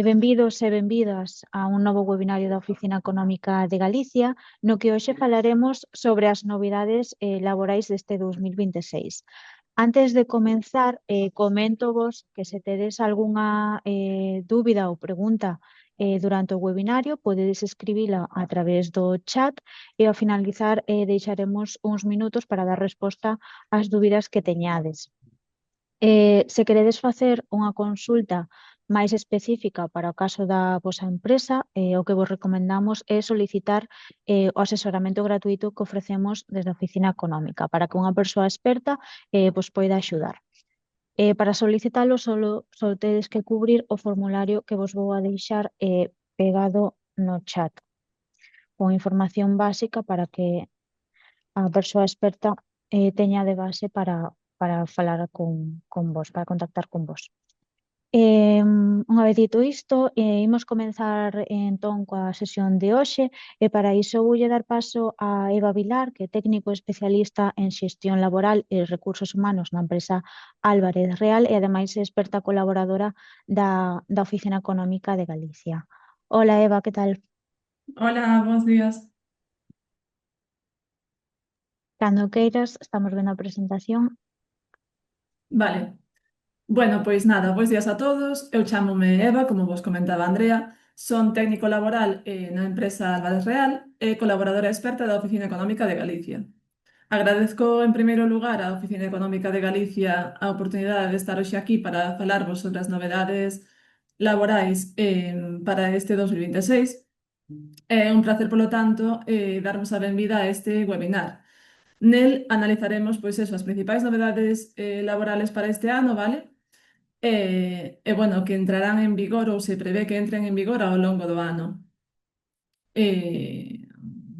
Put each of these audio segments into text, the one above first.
Benvidos e benvidas a un novo webinario da Oficina Económica de Galicia, no que hoxe falaremos sobre as novidades laborais deste 2026. Antes de comenzar, coméntovos que se tedes algunha dúbida ou pregunta durante o webinario, podedes escribila a través do chat e ao finalizar deixaremos uns minutos para dar resposta ás dúbidas que teñades. Se queredes facer unha consulta máis específica para o caso da vosa empresa, o que vos recomendamos é solicitar o asesoramento gratuito que ofrecemos desde a Oficina Económica para que unha persoa experta vos poida axudar. Para solicitalo só tedes que cubrir o formulario que vos vou a deixar pegado no chat con información básica para que a persoa experta teña de base para falar con vos, para contactar con vos. Unha vez dito isto, imos comenzar entón coa sesión de hoxe e para iso voulle dar paso a Eva Vilar, que é técnico especialista en xestión laboral e recursos humanos na empresa Álvarez Real e ademais é experta colaboradora da Oficina Económica de Galicia. Hola Eva, que tal? Hola, buenos días. Cando queiras, estamos vendo a presentación. Vale. Bueno, pois nada, bos días a todos. Eu chámome Eva, como vos comentaba Andrea. Son técnico laboral na empresa Álvarez Real e colaboradora experta da Oficina Económica de Galicia. Agradezco en primeiro lugar á Oficina Económica de Galicia a oportunidade de estar hoxe aquí para falarvos sobre as novedades laborais para este 2026. É un placer, polo tanto, darvos a benvida a este webinar. Nel analizaremos pois eso, as principais novedades laborales para este ano, vale? Bueno, que entrarán en vigor ou se prevé que entren en vigor ao longo do ano.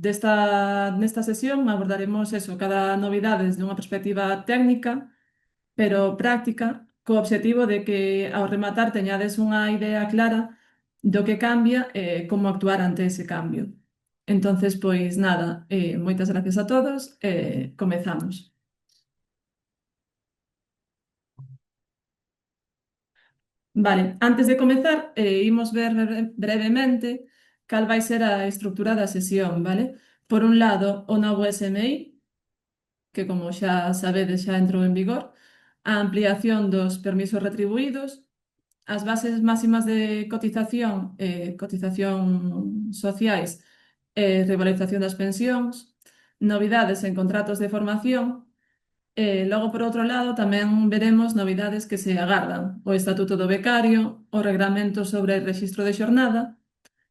Nesta sesión abordaremos eso, cada novidade desde unha perspectiva técnica, pero práctica, co obxectivo de que ao rematar teñades unha idea clara do que cambia e como actuar ante ese cambio. Entonces, pois nada, moitas gracias a todos e comezamos. Vale, antes de comezar, imos ver brevemente cal vai ser a estrutura da sesión, vale? Por un lado, o novo SMI, que como xa sabedes xa entrou en vigor, a ampliación dos permisos retribuídos, as bases máximas de cotización sociais e revalorización das pensións, novidades en contratos de formación. Logo, por outro lado, tamén veremos novidades que se agardan: o Estatuto do Becario, o Reglamento sobre o Rexistro de Xornada,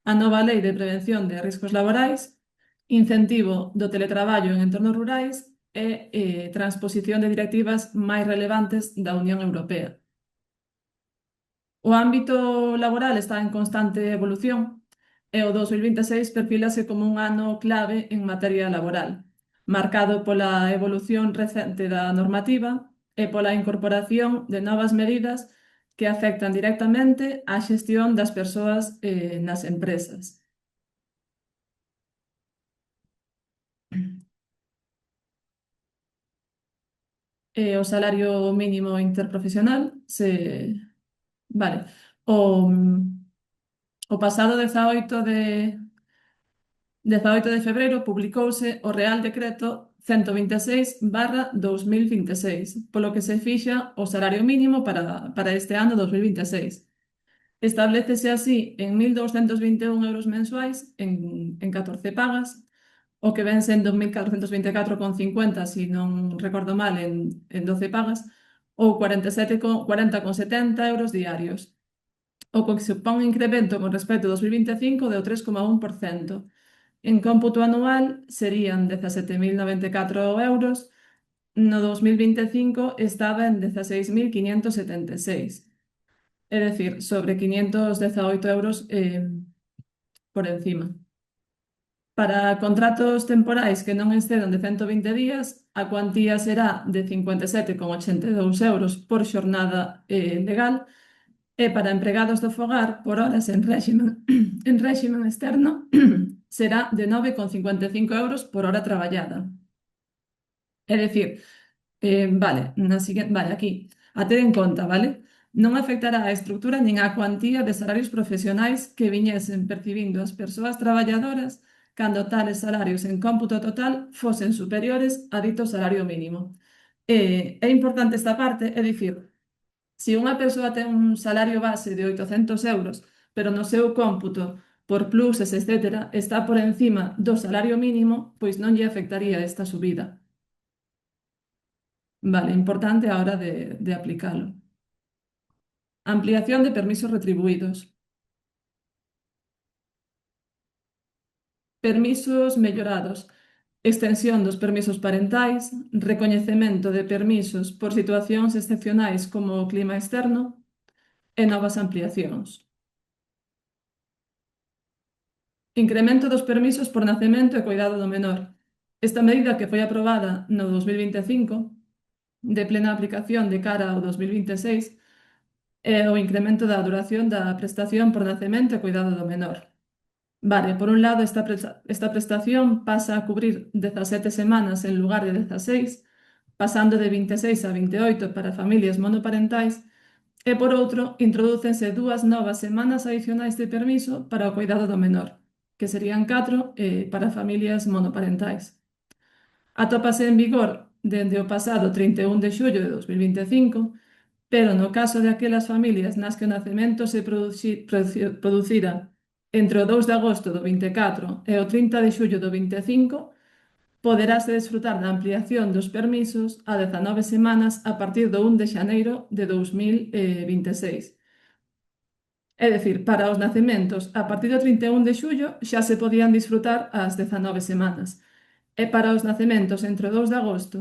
a nova Lei de Prevención de Riscos Laborais, incentivo do teletraballo en entornos rurais e transposición de directivas máis relevantes da Unión Europea. O ámbito laboral está en constante evolución e o 2026 perfílase como un ano clave en materia laboral, marcado pola evolución recente da normativa e pola incorporación de novas medidas que afectan directamente á xestión das persoas nas empresas. O salario mínimo interprofesional vale, o, o pasado 18 de febreiro publicouse o Real Decreto 126/2026, polo que se fixa o salario mínimo para este ano 2026. Establécese así en 1.221 euros mensuais en 14 pagas, o que ven sendo 1.424,50, se non recordo mal, en 12 pagas, ou 40,70 euros diarios, o que supón un incremento con respecto ao 2025 do 3,1%. En cómputo anual serían 17.094 euros, no 2025 estaba en 16.576, é dicir, sobre 518 euros por encima. Para contratos temporais que non excedan de 120 días, a cuantía será de 57,82 euros por xornada legal, e para empregados do fogar por horas en réxime externo será de 9,55 euros por hora traballada. É dicir, vale, vale, aquí, a ter en conta, vale? Non afectará a estrutura nin a cuantía de salarios profesionais que viñesen percibindo as persoas traballadoras cando tales salarios en cómputo total fosen superiores a dito salario mínimo. É importante esta parte, é dicir, se unha persoa ten un salario base de 800 euros, pero no seu cómputo por pluses, etcétera, está por encima do salario mínimo, pois non lle afectaría esta subida. Vale, importante a hora de aplicalo. Ampliación de permisos retribuídos. Permisos mellorados. Extensión dos permisos parentais, recoñecemento de permisos por situacións excepcionais como o clima externo e novas ampliacións. Incremento dos permisos por nacemento e cuidado do menor. Esta medida que foi aprobada no 2025, de plena aplicación de cara ao 2026, é o incremento da duración da prestación por nacemento e cuidado do menor. Vale, por un lado, esta prestación pasa a cubrir 17 semanas en lugar de 16, pasando de 26 a 28 para familias monoparentais, e por outro, introdúcense 2 novas semanas adicionais de permiso para o cuidado do menor, que serían 4 para familias monoparentais. Atópase en vigor dende o pasado 31 de xullo de 2025, pero no caso de aquelas familias nas que o nacemento se producira entre o 2 de agosto do 24 e o 30 de xullo do 25, poderase desfrutar da ampliación dos permisos a 19 semanas a partir do 1 de xaneiro de 2026. É dicir, para os nacementos a partir do 31 de xullo xa se podían disfrutar as 19 semanas. E para os nacementos entre o 2 de agosto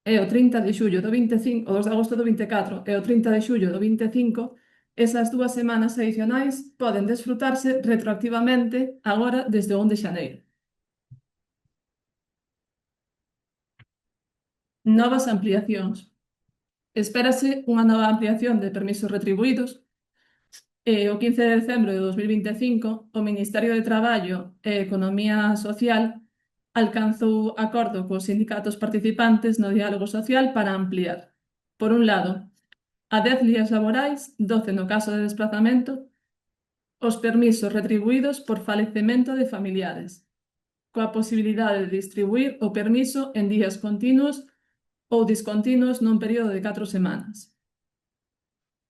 e o 30 de xullo do 25, o 2 de agosto do 24 e o 30 de xullo do 25, esas 2 semanas adicionais poden desfrutarse retroactivamente agora desde o 1 de xaneiro. Novas ampliacións. Espérase unha nova ampliación de permisos retribuídos. O 15 de decembro de 2025, o Ministerio de Traballo e Economía Social alcanzou acordo cos sindicatos participantes no diálogo social para ampliar, por un lado, a 10 días laborais, 12 no caso de desplazamento, os permisos retribuídos por falecemento de familiares, coa posibilidade de distribuir o permiso en días continuos ou discontinuos nun período de 4 semanas.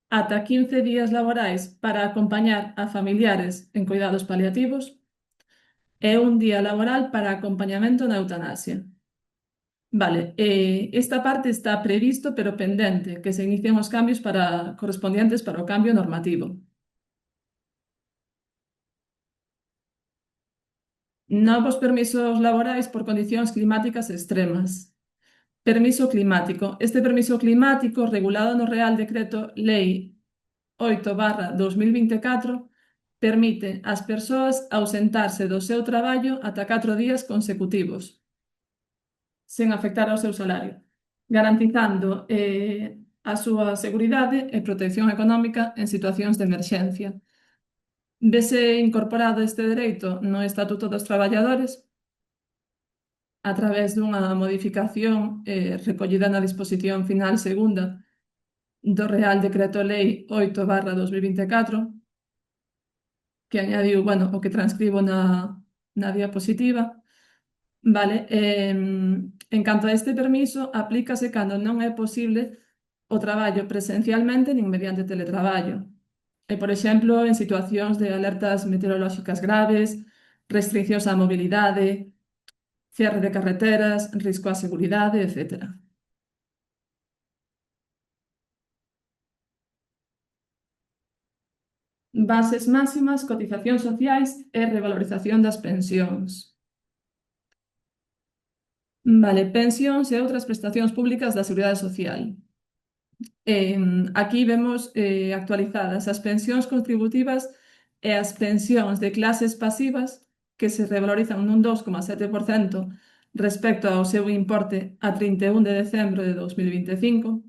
Ata 15 días laborais para acompañar a familiares en cuidados paliativos e un día laboral para acompañamento na eutanasia. Vale, esta parte está previsto pero pendente que se inicien os cambios correspondientes para o cambio normativo. Novos permisos laborais por condicións climáticas extremas. Permiso climático. Este permiso climático, regulado no Real Decreto Lei 8/2024, permite ás persoas ausentarse do seu traballo ata 4 días consecutivos, sen afectar ao seu salario, garantizando a súa seguridade e protección económica en situacións de emerxencia. Vese incorporado este dereito no Estatuto dos Traballadores a través dunha modificación recollida na disposición final segunda do Real Decreto Lei 8/2024, que añadiu, bueno, o que transcribo na diapositiva. Vale, en canto a este permiso, aplícase cando non é posible o traballo presencialmente nin mediante teletraballo. Por exemplo, en situacións de alertas meteorolóxicas graves, restriccións á mobilidade, cierre de carreteras, risco á seguridade, etc. Bases máximas, cotizacións sociais e revalorización das pensións. Vale, pensións e outras prestacións públicas da Seguridade Social. Aquí vemos actualizadas as pensións contributivas e as pensións de clases pasivas que se revalorizan nun 2,7% respecto ao seu importe a 31 de decembro de 2025.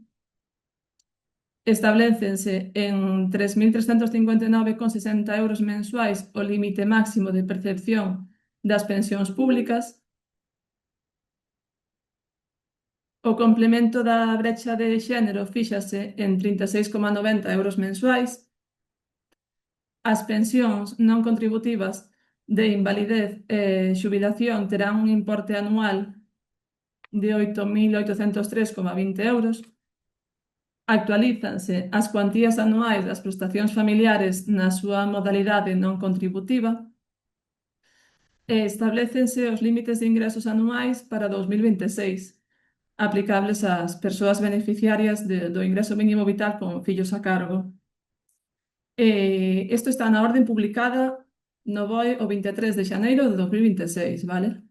Establécense en 3.359,60 euros mensuais o límite máximo de percepción das pensións públicas. O complemento da brecha de xénero fíxase en 36,90 euros mensuais. As pensións non contributivas de invalidez e xubilación terán un importe anual de 8.803,20 euros. Actualízanse as cuantías anuais das prestacións familiares na súa modalidade non contributiva e establécense os límites de ingresos anuais para 2026, aplicables ás persoas beneficiarias do ingreso mínimo vital con fillos a cargo. Isto está na orden publicada no BOE o 23 de xaneiro de 2026, vale?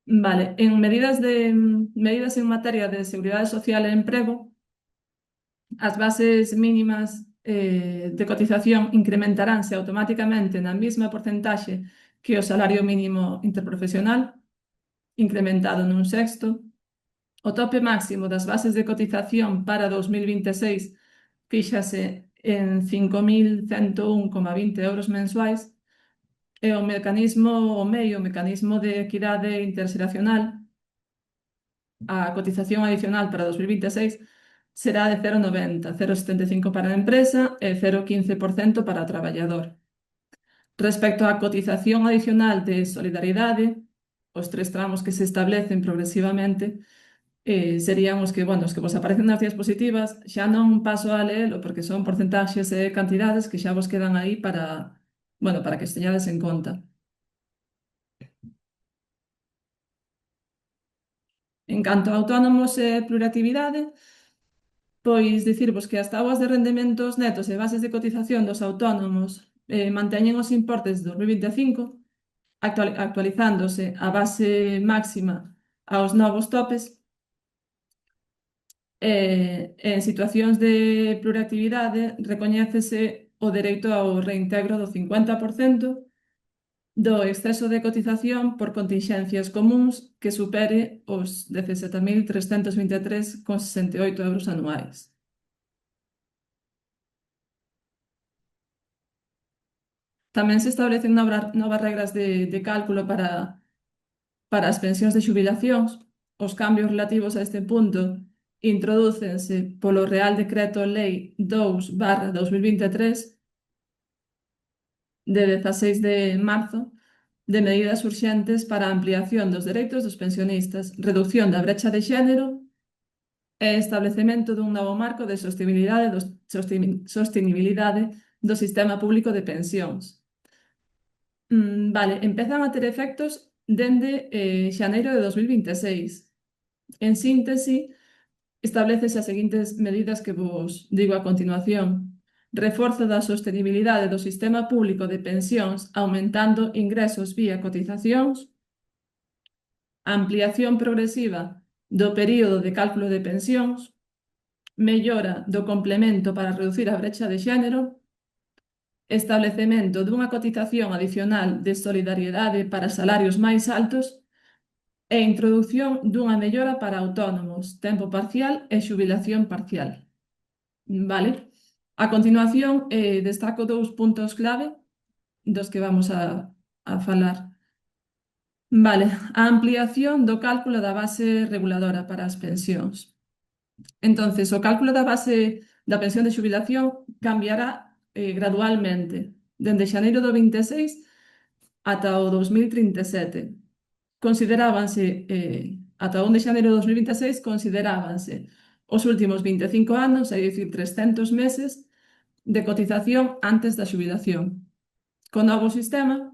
Vale, en medidas en materia de seguridade social e emprego, as bases mínimas de cotización incrementaránse automáticamente na mesma porcentaxe que o salario mínimo interprofesional, incrementado nun sexto. O tope máximo das bases de cotización para 2026 fíxase en 5.101,20 euros mensuais e o mecanismo de equidade interxeracional, a cotización adicional para 2026 será de 0,90, 0,75 para a empresa e 0,15% para o traballador. Respecto á cotización adicional de solidariedade, os tres tramos que se establecen progresivamente serían os que, bueno, os que vos aparecen nas diapositivas. Xa non paso a leelo porque son porcentaxes e cantidades que xa vos quedan aí para, bueno, para que os teñades en conta. En canto a autónomos e pluriactividade, pois dicirvos que as táboas de rendementos netos e bases de cotización dos autónomos manteñen os importes de 2025, actualizándose a base máxima aos novos topes. En situacións de pluriactividade recoñécese o dereito ao reintegro do 50% do exceso de cotización por continxencias comúns que supere os 17.323,68 euros anuais. Tamén se establecen novas regras de cálculo para as pensións de xubilacións. Os cambios relativos a este punto introdúcense polo Real Decreto Lei 2/2023 de 16 de marzo de medidas urxentes para a ampliación dos dereitos dos pensionistas, reducción da brecha de xénero e establecemento dun novo marco de sostenibilidade do sistema público de pensións. Vale, empezan a ter efectos dende xaneiro de 2026. En síntese, establecese as seguintes medidas que vos digo a continuación. Reforzo da sostenibilidade do sistema público de pensións aumentando ingresos vía cotizacións, ampliación progresiva do período de cálculo de pensións, mellora do complemento para reducir a brecha de xénero, establecemento dunha cotización adicional de solidariedade para salarios máis altos e introdución dunha mellora para autónomos, tempo parcial e xubilación parcial. Vale? A continuación, destaco dous puntos clave dos que vamos a falar. Vale, a ampliación do cálculo da base reguladora para as pensións. Entonces, o cálculo da base da pensión de xubilación cambiará gradualmente, dende xaneiro do 26 ata o 2037. Considerábanse, ata o 1 de xaneiro de 2026, considerábanse os últimos 25 anos, é dicir, 300 meses de cotización antes da xubilación. Co novo sistema,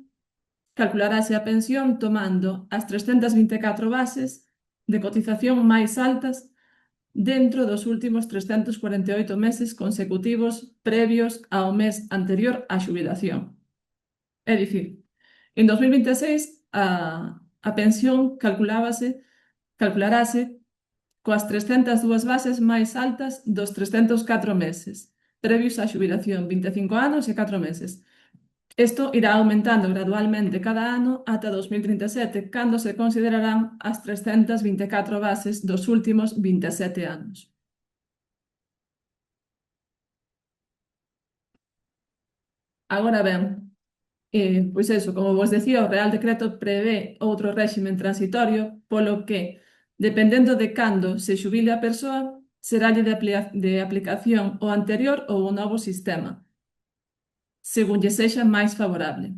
calcularase a pensión tomando as 324 bases de cotización máis altas dentro dos últimos 348 meses consecutivos previos ao mes anterior á xubilación. É dicir, en 2026 a pensión calcularase coas 302 bases máis altas dos 304 meses previos á xubilación, 25 anos e 4 meses. Isto irá aumentando gradualmente cada ano ata 2037, cando se considerarán as 324 bases dos últimos 27 anos. Agora ben, Pois eso, como vos decía, o Real Decreto prevé outro réximen transitorio, polo que, dependendo de cando se xubile a persoa, seralle de aplicación o anterior ou o novo sistema, según lle sexa máis favorable.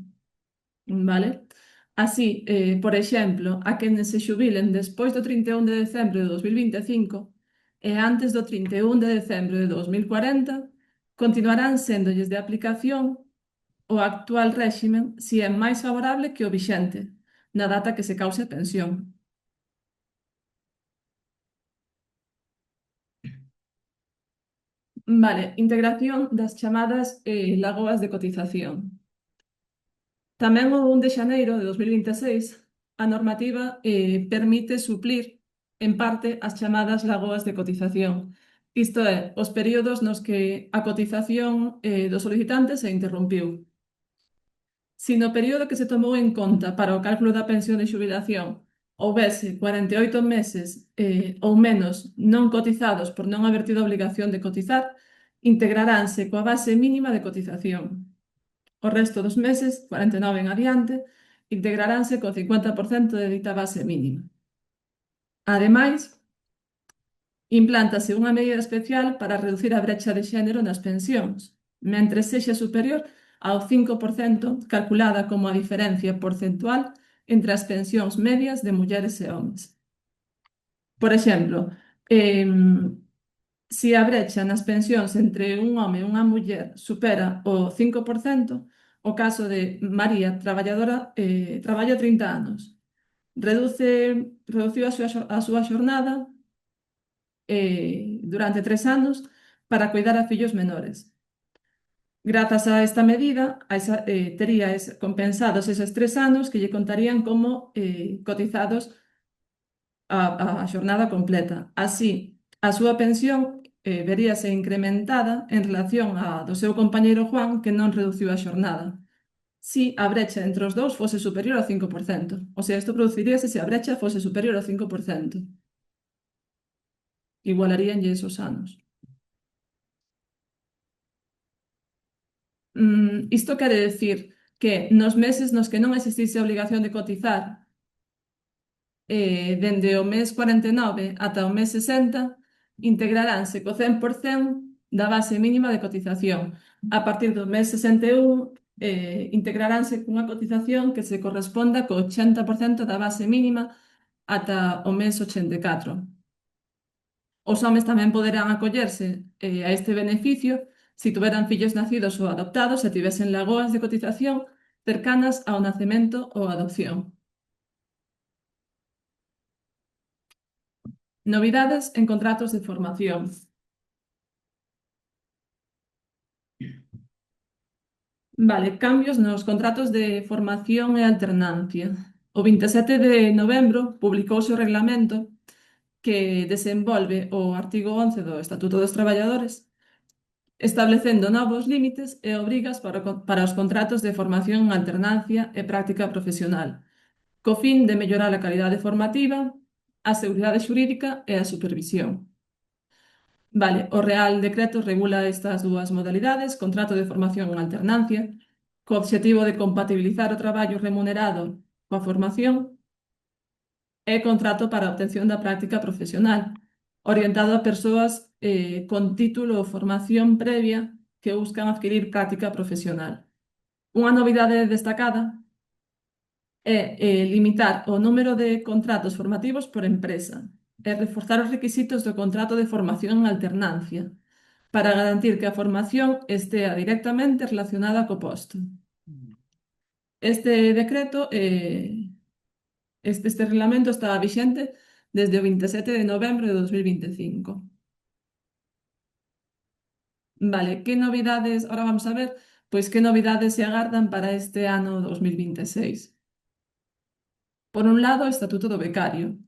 Vale? Así, por exemplo, a quenes se xubilen despois do 31 de decembro de 2025 e antes do 31 de decembro de 2040, continuarán séndolles de aplicación o actual réximen si é máis favorable que o vixente, na data que se cause a pensión. Vale, integración das chamadas lagoas de cotización. Tamén o 1 de xaneiro de 2026, a normativa permite suplir en parte as chamadas lagoas de cotización. Isto é, os períodos nos que a cotización dos solicitantes se interrompiu. Si no período que se tomou en conta para o cálculo da pensión de xubilación houbese 48 meses ou menos non cotizados por non haber tido a obrigación de cotizar, integraránse coa base mínima de cotización. O resto dos meses, 49 en adiante, integraránse co 50% de dita base mínima. Ademais, implántase unha medida especial para reducir a brecha de xénero nas pensións, mentres sexa superior ao 5% calculada como a diferencia porcentual entre as pensións medias de mulleres e homes. Por exemplo, se a brecha nas pensións entre un home e unha muller supera o 5%, o caso de María, traballadora, traballa 30 anos, reduciu a súa xornada durante 3 anos para cuidar a fillos menores. Grazas a esta medida, tería compensados eses 3 anos que lle contarían como cotizados a xornada completa. Así, a súa pensión veríase incrementada en relación á do seu compañeiro Juan, que non reduciu a xornada. Si a brecha entre os dous fose superior ao 5%. O sea, isto produciríase se a brecha fose superior ao 5%. Igualaríanlle esos anos. Isto quere decir que nos meses nos que non existise a obrigación de cotizar, dende o mes 49 ata o mes 60, integraránse co 100% da base mínima de cotización. A partir do mes 61, integraránse cunha cotización que se corresponda co 80% da base mínima ata o mes 84. Os homes tamén poderán acollerse a este beneficio se tuveran fillos nacidos ou adoptados e tivesen lagoas de cotización cercanas ao nacemento ou adopción. Novidades en contratos de formación. Vale, cambios nos contratos de formación e alternancia. O 27 de novembro publicouse o reglamento que desenvolve o artigo 11 do Estatuto dos Traballadores, establecendo novos límites e obrigas para os contratos de formación en alternancia e práctica profesional, co fin de mellorar a calidade formativa, a seguridade xurídica e a supervisión. Vale, o Real Decreto regula estas dúas modalidades, contrato de formación en alternancia, co obxectivo de compatibilizar o traballo remunerado coa formación, e contrato para a obtención da práctica profesional, orientado a persoas con título ou formación previa que buscan adquirir práctica profesional. Unha novidade destacada é limitar o número de contratos formativos por empresa e reforzar os requisitos do contrato de formación en alternancia para garantir que a formación estea directamente relacionada co posto. Este decreto, este reglamento está vixente desde o 27 de novembro de 2025. Vale, que novidades, ahora vamos a ver, pois que novidades se agardan para este ano 2026. Por un lado, o Estatuto do Becario.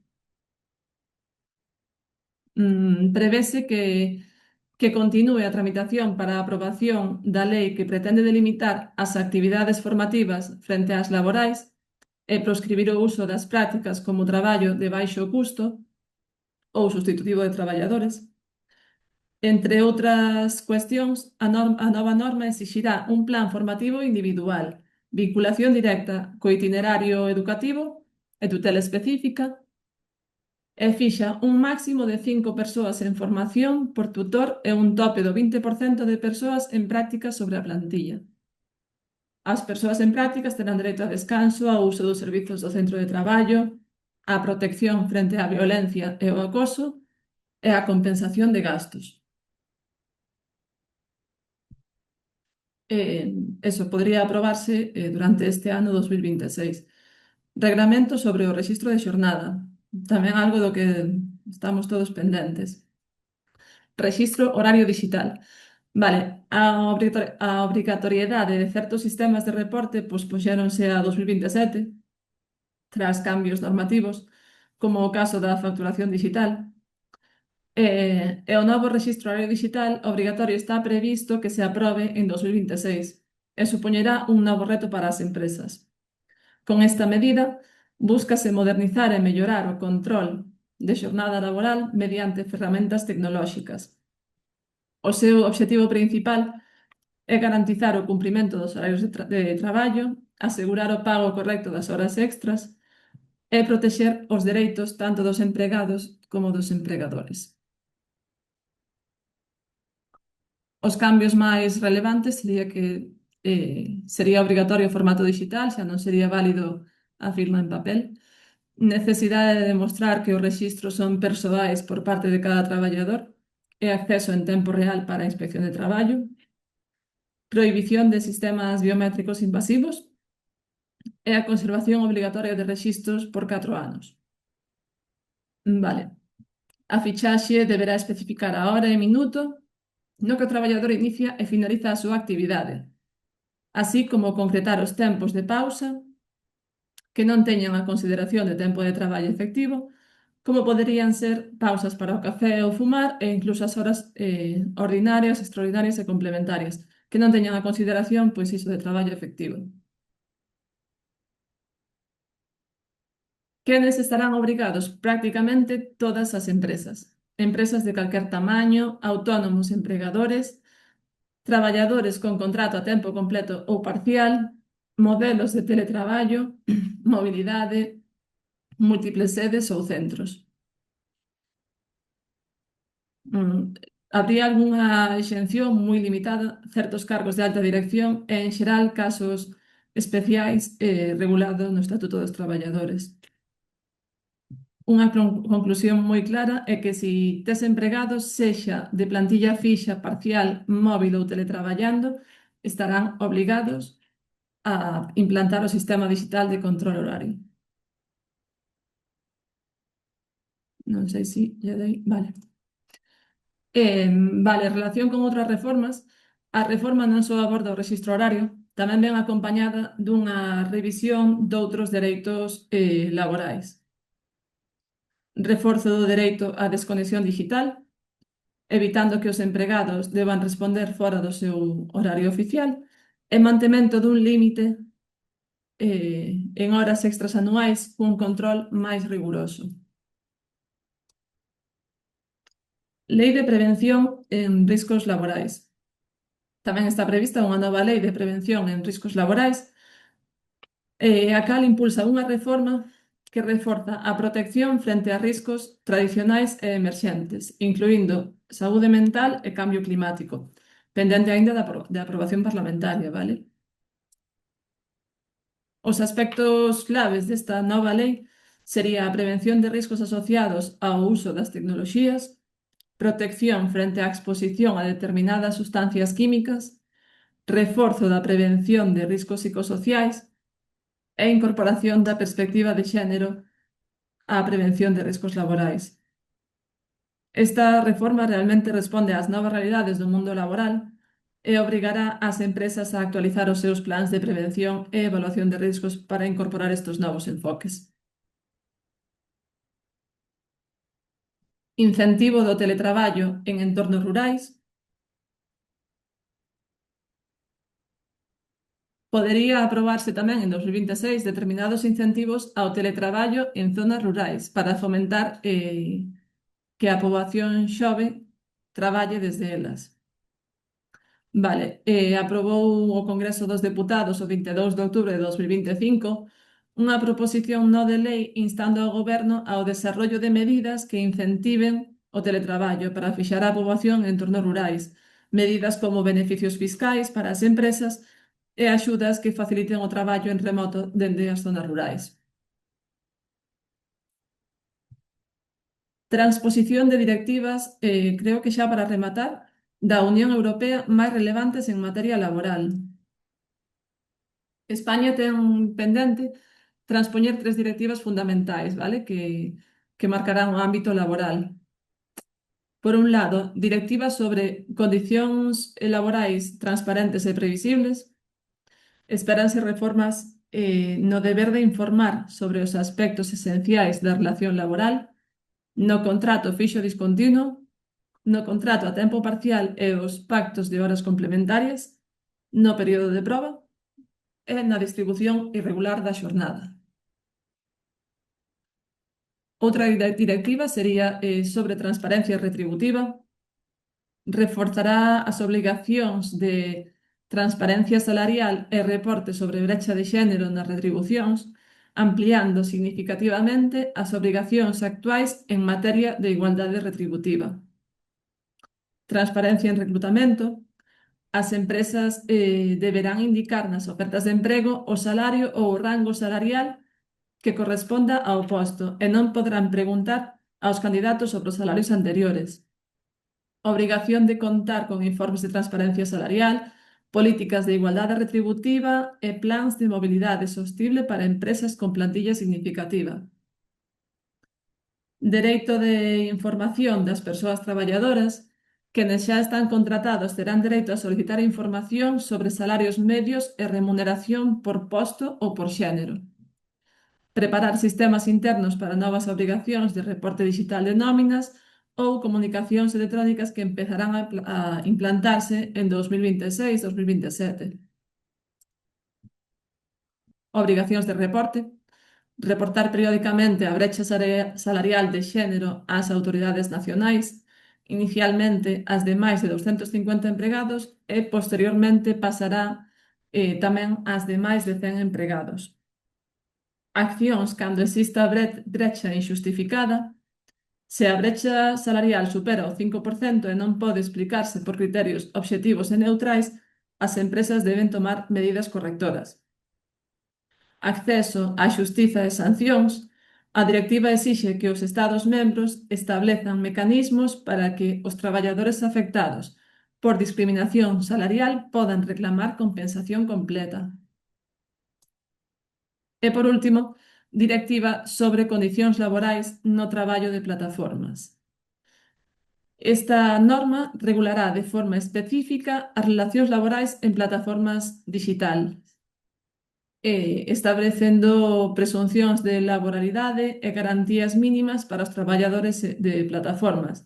Prevese que continúe a tramitación para a aprobación da lei que pretende delimitar as actividades formativas frente ás laborais e proscribir o uso das prácticas como traballo de baixo custo ou sustitutivo de traballadores. Entre outras cuestións, a nova norma exixirá un plan formativo individual vinculación directa co itinerario educativo e tutela específica, e fixa un máximo de 5 persoas en formación por tutor e un tope do 20% de persoas en prácticas sobre a plantilla. As persoas en prácticas terán dereito a descanso, ao uso dos servizos do centro de traballo, á protección frente á violencia e o acoso e á compensación de gastos. Eso podría aprobarse durante este ano 2026. Regramento sobre o rexistro de xornada, tamén algo do que estamos todos pendentes. Rexistro horario digital. Vale, a obrigatoriedade de certos sistemas de reporte pospuxéronse a 2027 tras cambios normativos, como o caso da facturación digital. E o novo rexistro horario digital obrigatorio está previsto que se aprobe en 2026 e supoñerá un novo reto para as empresas. Con esta medida, búscase modernizar e mellorar o control de xornada laboral mediante ferramentas tecnolóxicas. O seu obxectivo principal é garantizar o cumprimento dos horarios de traballo, asegurar o pago correcto das horas extras e protexer os dereitos tanto dos empregados como dos empregadores. Os cambios máis relevantes sería que sería obrigatorio o formato digital, xa non sería válido a firma en papel. Necesidade de demostrar que os rexistros son persoais por parte de cada traballador e acceso en tempo real para a inspección de traballo. Prohibición de sistemas biométricos invasivos e a conservación obrigatoria de rexistros por 4 anos. Vale. A fichaxe deberá especificar a hora e minuto no que o traballador inicia e finaliza a súa actividade, así como concretar os tempos de pausa que non teñan a consideración de tempo de traballo efectivo, como poderían ser pausas para o café ou fumar e incluso as horas ordinarias, extraordinarias e complementarias, que non teñan a consideración pois iso de traballo efectivo. Quenes estarán obrigados? Prácticamente todas as empresas. Empresas de calquer tamaño, autónomos empregadores, traballadores con contrato a tempo completo ou parcial, modelos de teletraballo, mobilidade, múltiples sedes ou centros. Habría algunha exención moi limitada, certos cargos de alta dirección e, en xeral, casos especiais regulados no Estatuto dos Traballadores. Unha conclusión moi clara é que se tes empregados, sexa de plantilla fixa, parcial, móvil ou teletraballando, estarán obrigados a implantar o sistema digital de control horario. Non sei se lle dei... Vale. Vale, en relación con outras reformas, a reforma non só aborda o rexistro horario, tamén ven acompañada dunha revisión doutros dereitos laborais. Reforzo do dereito á desconexión digital, evitando que os empregados deban responder fora do seu horario oficial, e mantemento dun límite en horas extras anuais cun control máis riguroso. Lei de prevención en riscos laborais. Tamén está prevista unha nova lei de prevención en riscos laborais, a cal impulsa unha reforma que reforza a protección frente a riscos tradicionais e emerxentes, incluindo saúde mental e cambio climático, pendente aínda de aprobación parlamentaria, vale? Os aspectos claves desta nova lei sería a prevención de riscos asociados ao uso das tecnoloxías, protección frente á exposición a determinadas sustancias químicas, reforzo da prevención de riscos psicosociais e incorporación da perspectiva de xénero á prevención de riscos laborais. Esta reforma realmente responde ás novas realidades do mundo laboral e obrigará ás empresas a actualizar os seus plans de prevención e evaluación de riscos para incorporar estes novos enfoques. Incentivo do teletraballo en entornos rurais. Podería aprobarse tamén en 2026 determinados incentivos ao teletraballo en zonas rurais para fomentar que a poboación xove traballe desde elas. Vale, aprobou o Congreso dos Deputados o 22 de outubro de 2025 unha proposición non de lei instando ao Goberno ao desarrollo de medidas que incentiven o teletraballo para fixar a poboación en entornos rurais, medidas como beneficios fiscais para as empresas e axudas que faciliten o traballo en remoto dende as zonas rurais. Transposición de directivas, creo que xa para rematar, da Unión Europea máis relevantes en materia laboral. España ten pendente transpoñer 3 directivas fundamentais, vale? Que marcarán o ámbito laboral. Por un lado, directivas sobre condicións laborais transparentes e previsibles. Espéranse reformas no deber de informar sobre os aspectos esenciais da relación laboral, no contrato fixo discontinuo, no contrato a tempo parcial e os pactos de horas complementarias, no período de proba e na distribución irregular da xornada. Outra directiva sería sobre transparencia retributiva. Reforzará as obrigacións de transparencia salarial e reporte sobre brecha de xénero nas retribucións, ampliando significativamente as obrigacións actuais en materia de igualdade retributiva. Transparencia en reclutamento. As empresas deberán indicar nas ofertas de emprego o salario ou o rango salarial que corresponda ao posto e non poderán preguntar aos candidatos sobre os salarios anteriores. Obrigación de contar con informes de transparencia salarial, políticas de igualdade retributiva e plans de mobilidade sostible para empresas con plantilla significativa. Dereito de información das persoas traballadoras. Quenes xa están contratados terán dereito a solicitar información sobre salarios medios e remuneración por posto ou por xénero. Preparar sistemas internos para novas obrigacións de reporte digital de nóminas ou comunicacións electrónicas que empezarán a implantarse en 2026-2027. Obrigacións de reporte. Reportar periódicamente a brecha salarial de xénero ás autoridades nacionais, inicialmente as de máis de 250 empregados e posteriormente pasará tamén ás de máis de 100 empregados. Accións cando exista brecha inxustificada. Se a brecha salarial supera o 5% e non pode explicarse por criterios obxectivos e neutrais, as empresas deben tomar medidas correctoras. Acceso á xustiza e sancións. A directiva exixe que os Estados membros establezan mecanismos para que os traballadores afectados por discriminación salarial podan reclamar compensación completa. E, por último, directiva sobre condicións laborais no traballo de plataformas. Esta norma regulará de forma específica as relacións laborais en plataformas digitais, establecendo presuncións de laboralidade e garantías mínimas para os traballadores de plataformas,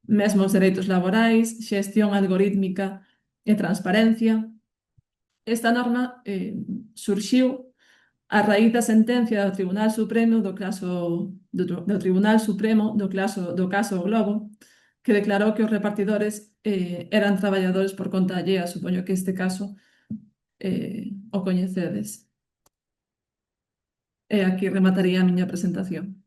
mesmos dereitos laborais, xestión algorítmica e transparencia. Esta norma surxiu a raíz da sentencia do Tribunal Supremo do caso Globo, que declarou que os repartidores eran traballadores por conta allea. Supoño que este caso o coñecedes. E aquí remataría a miña presentación.